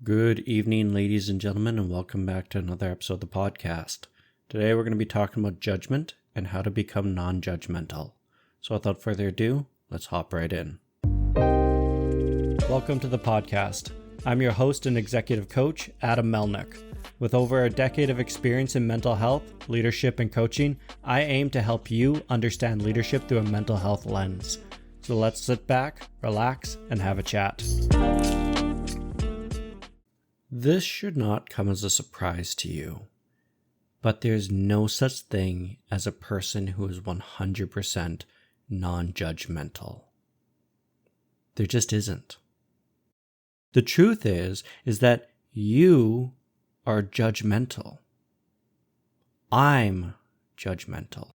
Good evening, ladies and gentlemen, and welcome back to another episode of the podcast. Today we're going to be talking about judgment and how to become non-judgmental. So without further ado, let's hop right in. Welcome to the podcast. I'm your host and executive coach, Adam Melnick. With over a decade of experience in mental health, leadership, and coaching, I aim to help you understand leadership through a mental health lens. So let's sit back, relax, and have a chat. This should not come as a surprise to you, but there's no such thing as a person who is 100% non-judgmental. There just isn't. The truth is that you are judgmental. I'm judgmental.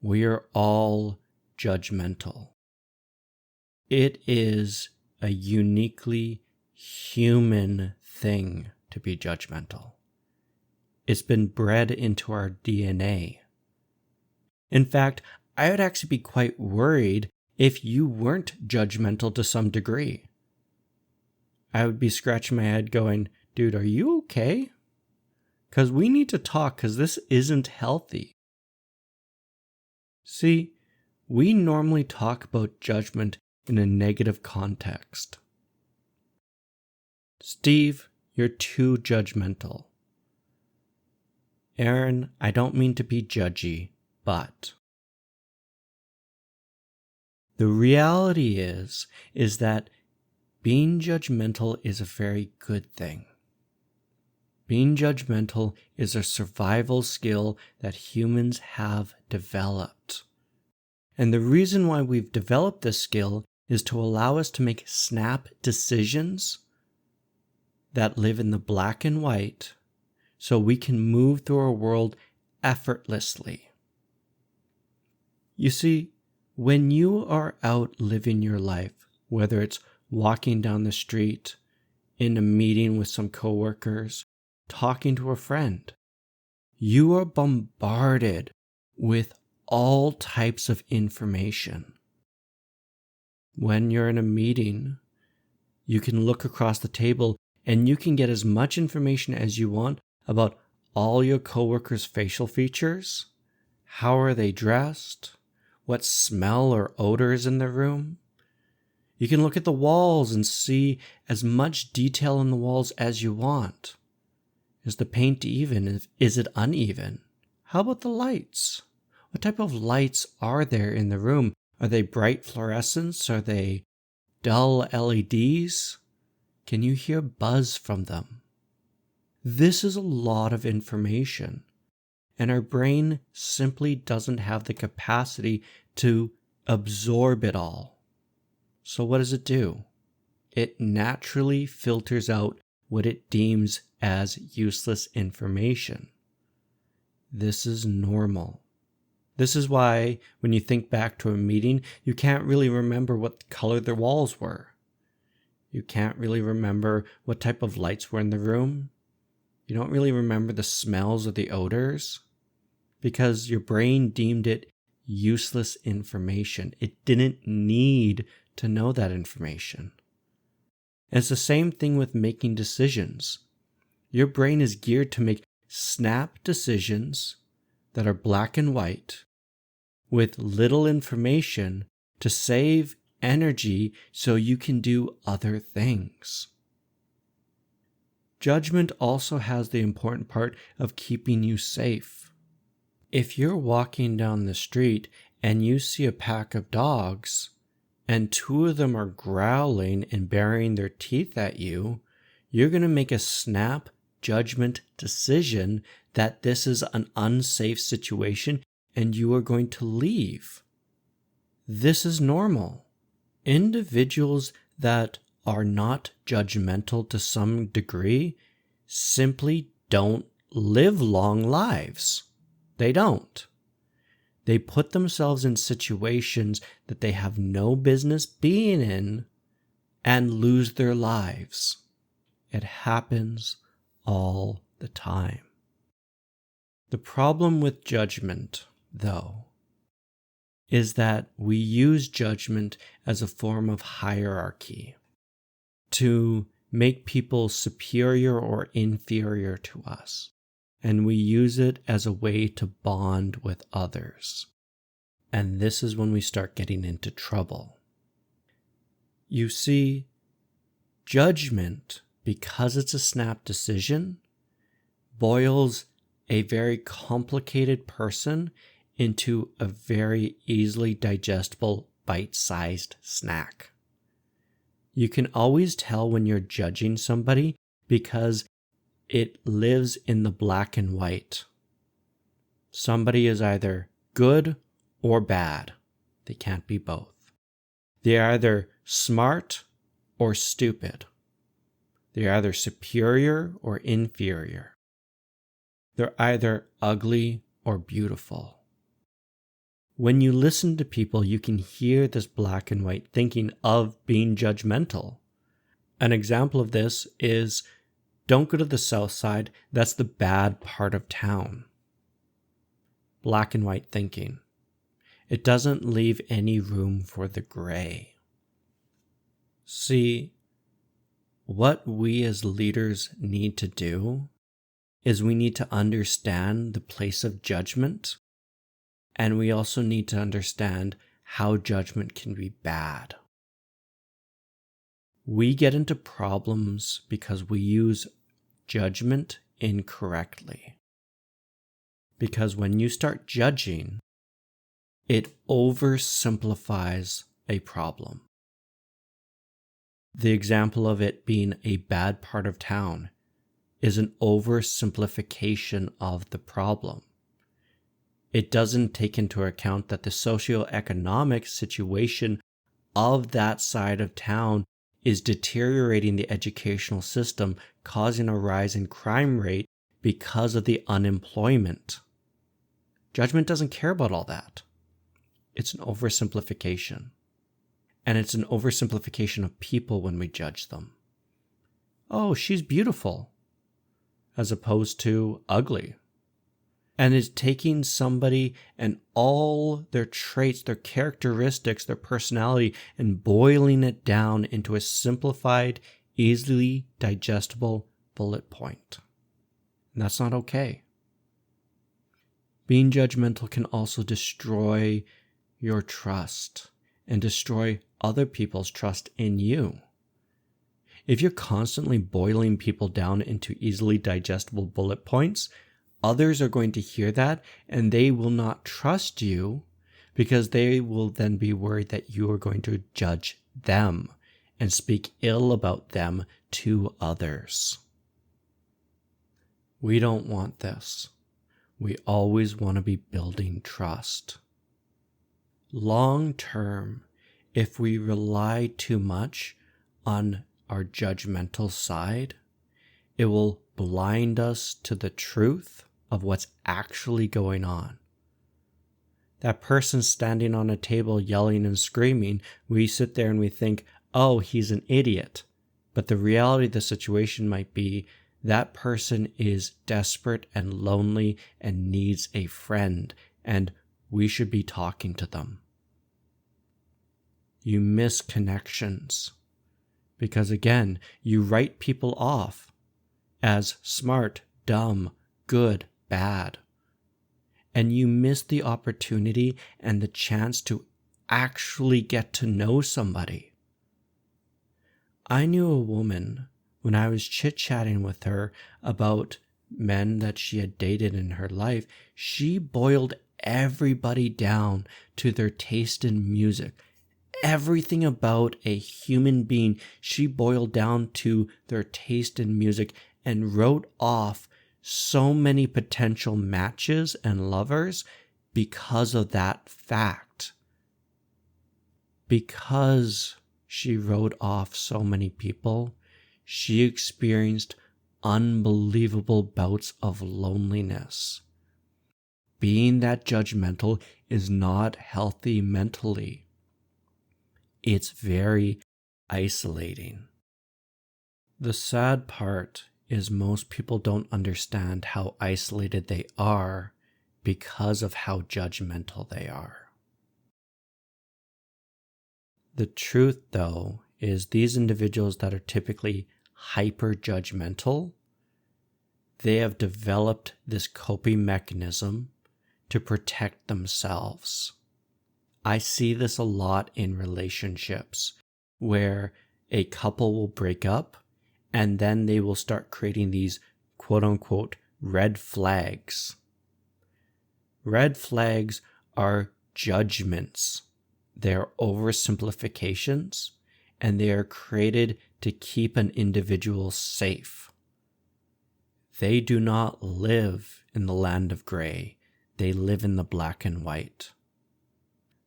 We are all judgmental. It is a uniquely human thing to be judgmental. It's been bred into our DNA. In fact, I would actually be quite worried if you weren't judgmental to some degree. I would be scratching my head going, dude, are you okay? Because we need to talk because this isn't healthy. See, we normally talk about judgment in a negative context. Steve, you're too judgmental. Aaron, I don't mean to be judgy, but... The reality is that being judgmental is a very good thing. Being judgmental is a survival skill that humans have developed. And the reason why we've developed this skill is to allow us to make snap decisions that live in the black and white so we can move through our world effortlessly. You see, when you are out living your life, whether it's walking down the street, in a meeting with some coworkers, talking to a friend, you are bombarded with all types of information. When you're in a meeting, you can look across the table and you can get as much information as you want about all your coworkers' facial features, how are they dressed, what smell or odor is in their room. You can look at the walls and see as much detail in the walls as you want. Is the paint even? Is it uneven? How about the lights? What type of lights are there in the room? Are they bright fluorescents? Are they dull LEDs? Can you hear buzz from them? This is a lot of information, and our brain simply doesn't have the capacity to absorb it all. So what does it do? It naturally filters out what it deems as useless information. This is normal. This is why when you think back to a meeting, you can't really remember what color the walls were. You can't really remember what type of lights were in the room. You don't really remember the smells or the odors because your brain deemed it useless information. It didn't need to know that information. And it's the same thing with making decisions. Your brain is geared to make snap decisions that are black and white with little information to save energy so you can do other things. Judgment also has the important part of keeping you safe. If you're walking down the street and you see a pack of dogs and two of them are growling and baring their teeth at you, you're going to make a snap judgment decision that this is an unsafe situation and you are going to leave. This is normal. Individuals that are not judgmental to some degree simply don't live long lives. They don't. They put themselves in situations that they have no business being in and lose their lives. It happens all the time. The problem with judgment, though, is that we use judgment as a form of hierarchy to make people superior or inferior to us, and we use it as a way to bond with others. And this is when we start getting into trouble. You see, judgment, because it's a snap decision, boils a very complicated person into a very easily digestible, bite-sized snack. You can always tell when you're judging somebody because it lives in the black and white. Somebody is either good or bad. They can't be both. They're either smart or stupid. They're either superior or inferior. They're either ugly or beautiful. When you listen to people, you can hear this black and white thinking of being judgmental. An example of this is, don't go to the south side, that's the bad part of town. Black and white thinking. It doesn't leave any room for the gray. See, what we as leaders need to do is we need to understand the place of judgment, and we also need to understand how judgment can be bad. We get into problems because we use judgment incorrectly. Because when you start judging, it oversimplifies a problem. The example of it being a bad part of town is an oversimplification of the problem. It doesn't take into account that the socioeconomic situation of that side of town is deteriorating the educational system, causing a rise in crime rate because of the unemployment. Judgment doesn't care about all that. It's an oversimplification. And it's an oversimplification of people when we judge them. Oh, she's beautiful, as opposed to ugly. And it's taking somebody and all their traits, their characteristics, their personality, and boiling it down into a simplified, easily digestible bullet point. And that's not okay. Being judgmental can also destroy your trust and destroy other people's trust in you. If you're constantly boiling people down into easily digestible bullet points, others are going to hear that and they will not trust you because they will then be worried that you are going to judge them and speak ill about them to others. We don't want this. We always want to be building trust. Long term, if we rely too much on our judgmental side, it will blind us to the truth of what's actually going on. That person standing on a table yelling and screaming, we sit there and we think, oh, he's an idiot. But the reality of the situation might be that person is desperate and lonely and needs a friend, and we should be talking to them. You miss connections because, again, you write people off as smart, dumb, good, bad. And you miss the opportunity and the chance to actually get to know somebody. I knew a woman when I was chit-chatting with her about men that she had dated in her life. She boiled everybody down to their taste in music. Everything about a human being, she boiled down to their taste in music and wrote off so many potential matches and lovers because of that fact. Because she wrote off so many people, she experienced unbelievable bouts of loneliness. Being that judgmental is not healthy mentally. It's very isolating. The sad part is most people don't understand how isolated they are because of how judgmental they are. The truth, though, is these individuals that are typically hyper judgmental, they have developed this coping mechanism to protect themselves. I see this a lot in relationships where a couple will break up and then they will start creating these quote unquote red flags. Red flags are judgments. They're oversimplifications, and they are created to keep an individual safe. They do not live in the land of gray. They live in the black and white.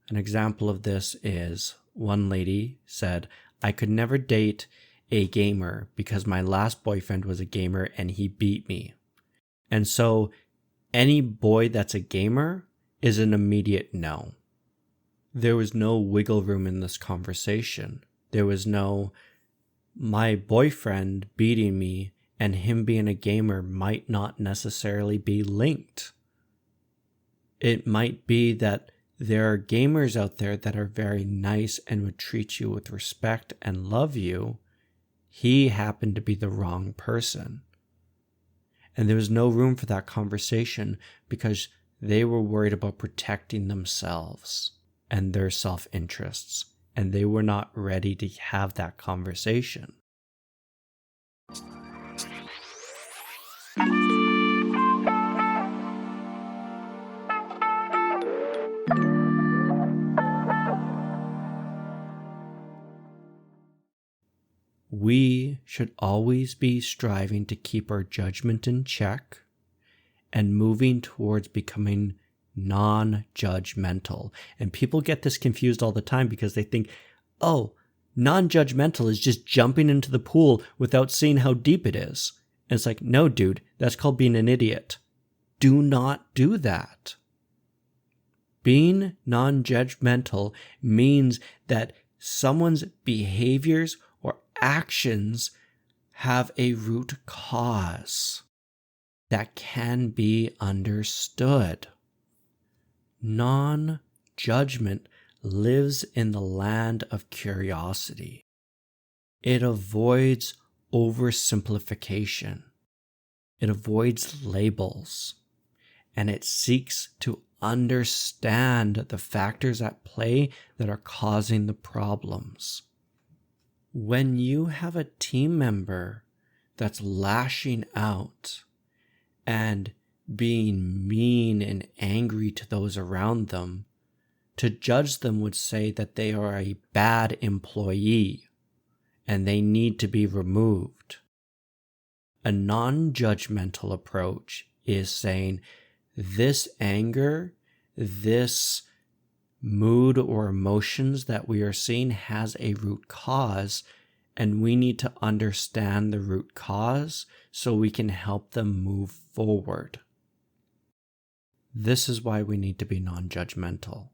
An example of this is one lady said, "I could never date a gamer because my last boyfriend was a gamer and he beat me. And so any boy that's a gamer is an immediate no." There was no wiggle room in this conversation. There was no, my boyfriend beating me and him being a gamer might not necessarily be linked. It might be that there are gamers out there that are very nice and would treat you with respect and love you. He happened to be the wrong person. And there was no room for that conversation because they were worried about protecting themselves and their self-interests, and they were not ready to have that conversation. We should always be striving to keep our judgment in check and moving towards becoming non-judgmental. And people get this confused all the time because they think, oh, non-judgmental is just jumping into the pool without seeing how deep it is. And it's like, no, dude, that's called being an idiot. Do not do that. Being non-judgmental means that someone's behaviors or actions have a root cause that can be understood. Non-judgment lives in the land of curiosity. It avoids oversimplification. It avoids labels. And it seeks to understand the factors at play that are causing the problems. When you have a team member that's lashing out and being mean and angry to those around them, to judge them would say that they are a bad employee and they need to be removed. A non-judgmental approach is saying this anger, this mood or emotions that we are seeing has a root cause, and we need to understand the root cause so we can help them move forward. This is why we need to be non-judgmental.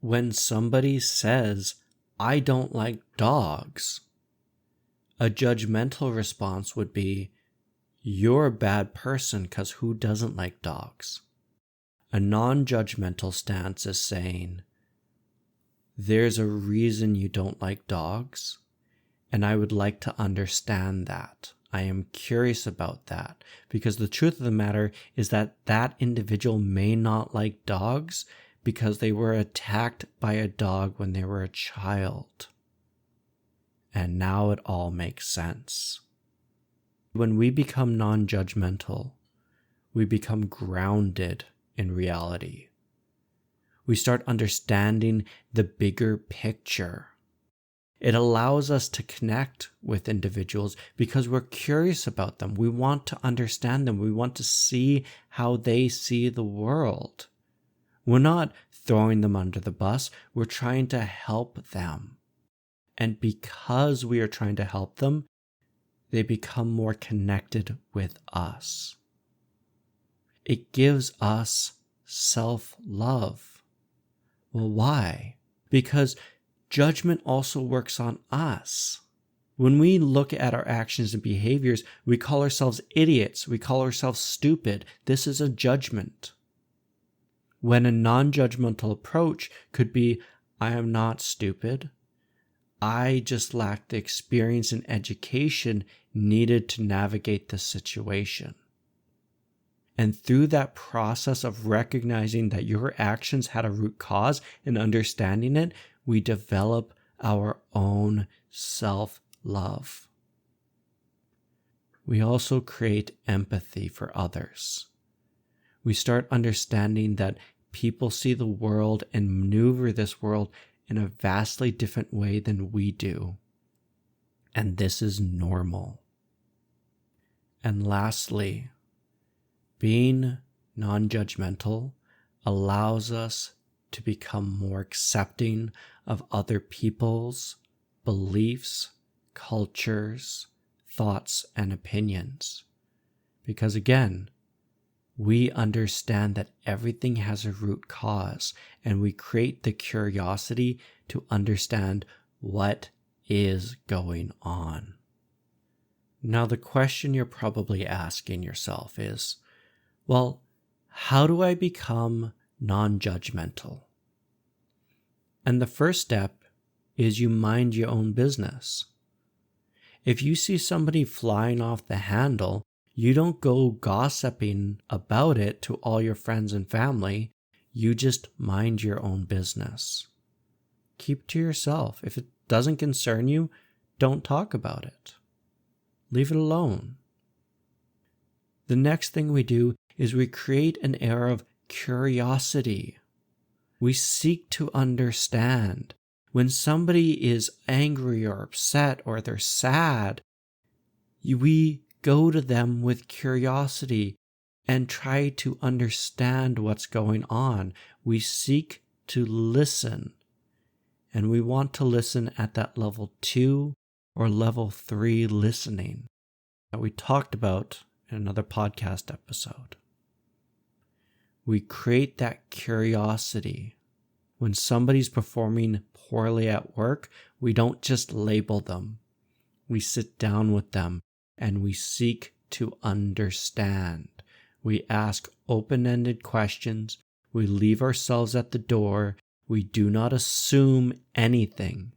When somebody says, "I don't like dogs," a judgmental response would be, "You're a bad person because who doesn't like dogs?" A non-judgmental stance is saying, "There's a reason you don't like dogs, and I would like to understand that. I am curious about that, because the truth of the matter is that that individual may not like dogs because they were attacked by a dog when they were a child. And now it all makes sense." When we become non-judgmental, we become grounded in reality. We start understanding the bigger picture. It allows us to connect with individuals because we're curious about them. We want to understand them. We want to see how they see the world. We're not throwing them under the bus. We're trying to help them. And because we are trying to help them, they become more connected with us. It gives us self-love. Well, why? Because judgment also works on us. When we look at our actions and behaviors, we call ourselves idiots. We call ourselves stupid. This is a judgment. When a non-judgmental approach could be, "I am not stupid. I just lacked the experience and education needed to navigate the situation. And through that process of recognizing that your actions had a root cause and understanding it, we develop our own self-love. We also create empathy for others. We start understanding that people see the world and maneuver this world in a vastly different way than we do. And this is normal. And lastly, being non-judgmental allows us to become more accepting of other people's beliefs, cultures, thoughts, and opinions. Because again, we understand that everything has a root cause, and we create the curiosity to understand what is going on. Now, the question you're probably asking yourself is, well, how do I become non-judgmental? And the first step is you mind your own business. If you see somebody flying off the handle, you don't go gossiping about it to all your friends and family. You just mind your own business. Keep to yourself. If it doesn't concern you, don't talk about it. Leave it alone. The next thing we do is we create an air of curiosity. We seek to understand. When somebody is angry or upset or they're sad, we go to them with curiosity and try to understand what's going on. We seek to listen, and we want to listen at that level 2 or level 3 listening that we talked about in another podcast episode. We create that curiosity. When somebody's performing poorly at work, we don't just label them. We sit down with them and we seek to understand. We ask open-ended questions. We leave ourselves at the door. We do not assume anything.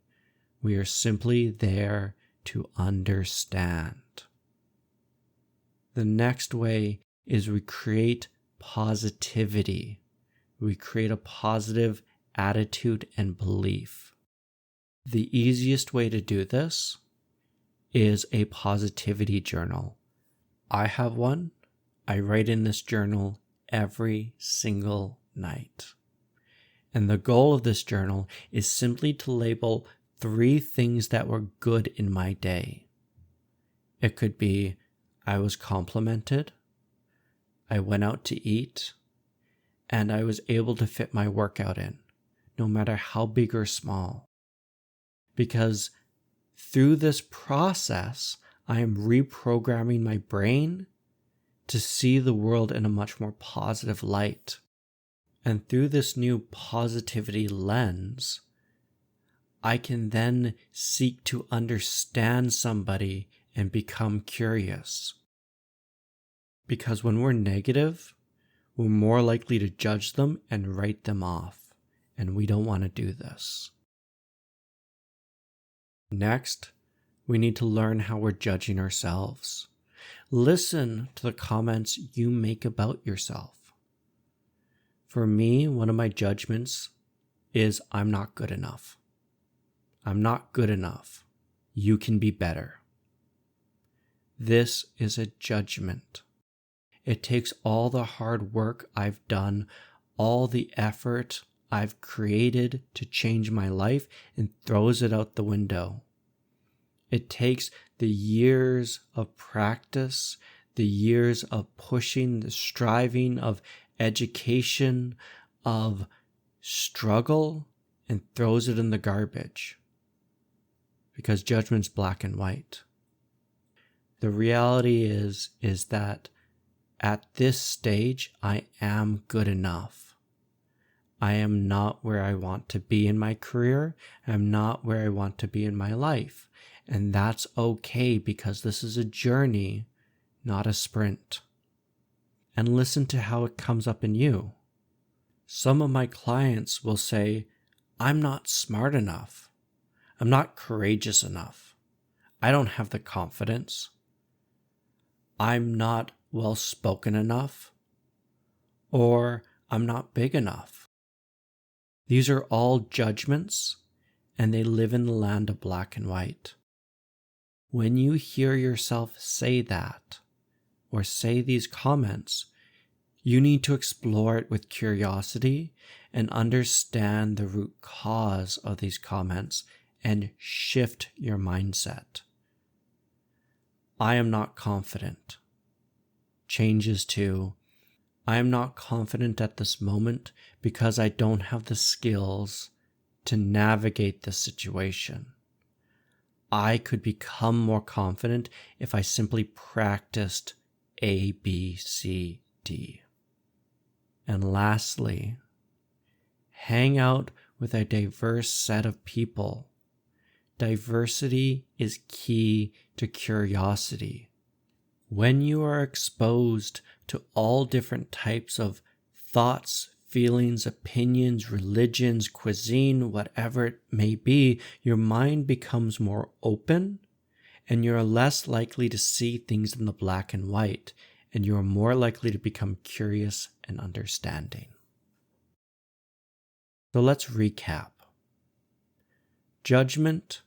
We are simply there to understand. The next way is we create positivity. We create a positive attitude and belief. The easiest way to do this is a positivity journal. I have one. I write in this journal every single night. And the goal of this journal is simply to label 3 things that were good in my day. It could be I was complimented, I went out to eat, and I was able to fit my workout in, no matter how big or small. Because through this process, I am reprogramming my brain to see the world in a much more positive light. And through this new positivity lens, I can then seek to understand somebody and become curious. Because when we're negative, we're more likely to judge them and write them off. And we don't want to do this. Next, we need to learn how we're judging ourselves. Listen to the comments you make about yourself. For me, one of my judgments is I'm not good enough. I'm not good enough. You can be better. This is a judgment. It takes all the hard work I've done, all the effort I've created to change my life, and throws it out the window. It takes the years of practice, the years of pushing, the striving, of education, of struggle, and throws it in the garbage. Because judgment's black and white. The reality is that at this stage, I am good enough. I am not where I want to be in my career. I'm not where I want to be in my life. And that's okay, because this is a journey, not a sprint. And listen to how it comes up in you. Some of my clients will say, I'm not smart enough. I'm not courageous enough. I don't have the confidence. I'm not well spoken enough. Or I'm not big enough. These are all judgments, and they live in the land of black and white. When you hear yourself say that, or say these comments, you need to explore it with curiosity and understand the root cause of these comments and shift your mindset. I am not confident changes to I am not confident at this moment because I don't have the skills to navigate the situation. I could become more confident if I simply practiced A, B, C, D. And lastly, hang out with a diverse set of people. Diversity is key to curiosity. When you are exposed to all different types of thoughts, feelings, opinions, religions, cuisine, whatever it may be, your mind becomes more open and you're less likely to see things in the black and white, and you're more likely to become curious and understanding. So let's recap. Judgment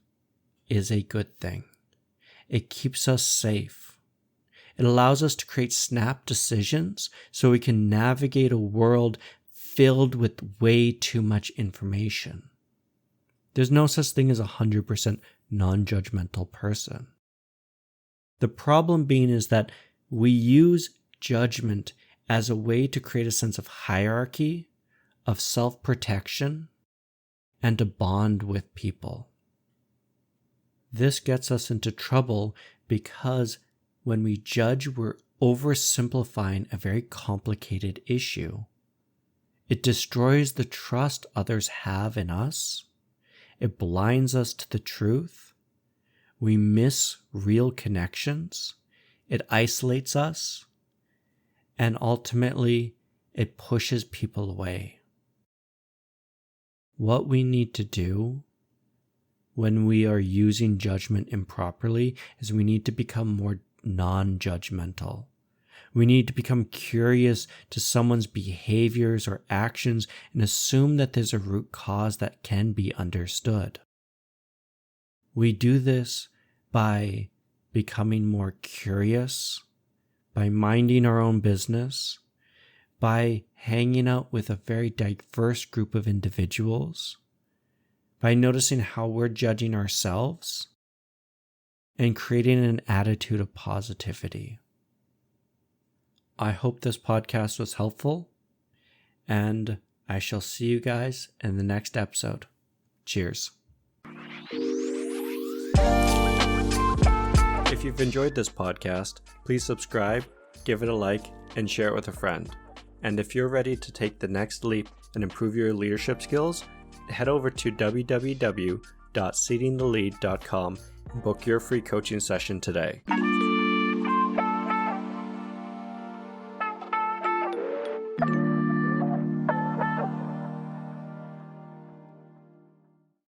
is a good thing. It keeps us safe. It allows us to create snap decisions so we can navigate a world filled with way too much information. There's no such thing as a 100% non-judgmental person. The problem being is that we use judgment as a way to create a sense of hierarchy, of self-protection, and to bond with people. This gets us into trouble because when we judge, we're oversimplifying a very complicated issue. It destroys the trust others have in us. It blinds us to the truth. We miss real connections. It isolates us. And ultimately, it pushes people away. What we need to do when we are using judgment improperly is we need to become more non-judgmental. We need to become curious to someone's behaviors or actions and assume that there's a root cause that can be understood. We do this by becoming more curious, by minding our own business, by hanging out with a very diverse group of individuals, by noticing how we're judging ourselves, and creating an attitude of positivity. I hope this podcast was helpful, and I shall see you guys in the next episode. Cheers. If you've enjoyed this podcast, please subscribe, give it a like, and share it with a friend. And if you're ready to take the next leap and improve your leadership skills, head over to www.seedingthelead.com and book your free coaching session today.